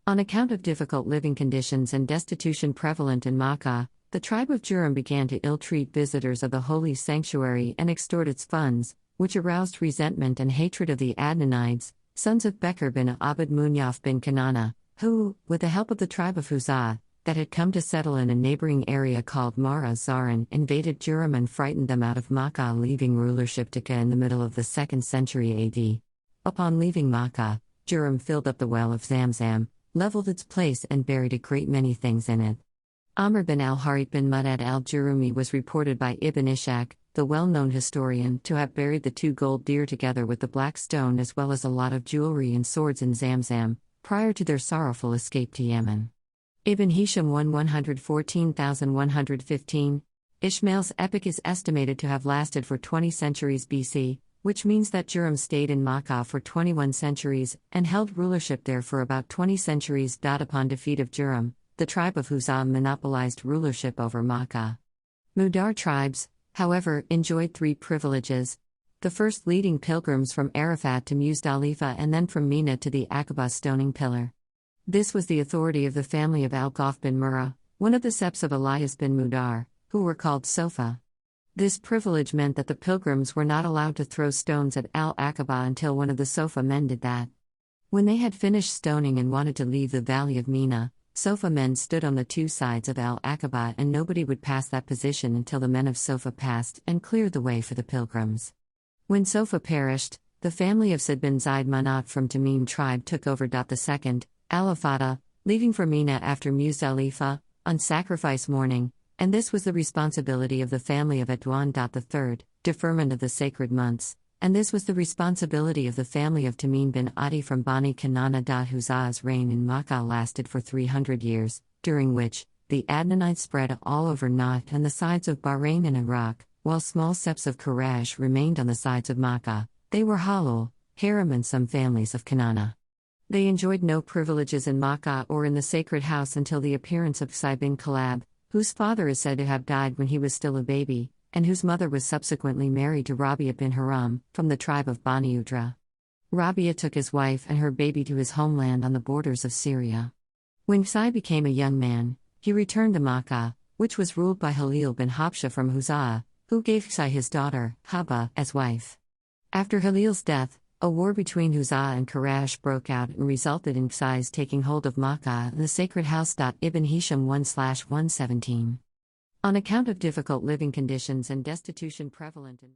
On account of difficult living conditions and destitution prevalent in Makkah, the tribe of Jurhum began to ill-treat visitors of the holy sanctuary and extort its funds, which aroused resentment and hatred of the Adnanides, sons of Bekr bin Abd Munyaf bin Kanana, who, with the help of the tribe of Huzah, that had come to settle in a neighboring area called Mara Zarin, invaded Jurhum and frightened them out of Makkah, leaving rulership to Ka in the middle of the 2nd century AD. Upon leaving Makkah, Jurhum filled up the well of Zamzam, leveled its place and buried a great many things in it. Amr bin al-Harith bin Mu'addad al-Jurumi was reported by Ibn Ishaq, the well-known historian, to have buried the 2 gold deer together with the black stone as well as a lot of jewelry and swords in Zamzam, prior to their sorrowful escape to Yemen. Ibn Hisham 114,115. Ishmael's epic is estimated to have lasted for 20 centuries BC, which means that Jurhum stayed in Makkah for 21 centuries and held rulership there for about 20 centuries. Upon defeat of Jurhum, the tribe of Huzam monopolized rulership over Makkah. Mudar tribes, however, enjoyed 3 privileges. The first, leading pilgrims from Arafat to Muzdalifah and then from Mina to the Aqaba stoning pillar. This was the authority of the family of Al-Ghaff bin Murrah, one of the septs of Elias bin Mudar, who were called Sofa. This privilege meant that the pilgrims were not allowed to throw stones at Al-Aqaba until one of the Sofa men did that. When they had finished stoning and wanted to leave the valley of Mina, Sofa men stood on the 2 sides of Al-Aqaba and nobody would pass that position until the men of Sofa passed and cleared the way for the pilgrims. When Sofa perished, the family of Said bin Zaid Manat from Tamim tribe took over. The second, Al-Afada, leaving for Mina after Muzdalifah, on sacrifice morning, and this was the responsibility of the family of Adwan. The third, deferment of the sacred months, and this was the responsibility of the family of Tamim bin Adi from Bani Kanana. Huzah's reign in Makkah lasted for 300 years, during which, the Adnanites spread all over Najd and the sides of Bahrain and Iraq, while small septs of Quraysh remained on the sides of Makkah. They were Halul, Haram and some families of Kanana. They enjoyed no privileges in Makkah or in the sacred house until the appearance of Qusay bin Kalab, whose father is said to have died when he was still a baby, and whose mother was subsequently married to Rabia bin Haram, from the tribe of Bani Udra. Rabia took his wife and her baby to his homeland on the borders of Syria. When Qusay became a young man, he returned to Makkah, which was ruled by Halil bin Habsha from Huzah, who gave Qusay his daughter, Haba, as wife. After Halil's death, a war between Huzah and Quraysh broke out and resulted in Qusay's taking hold of Makkah and the sacred house. Ibn Hisham 1/117. On account of difficult living conditions and destitution prevalent in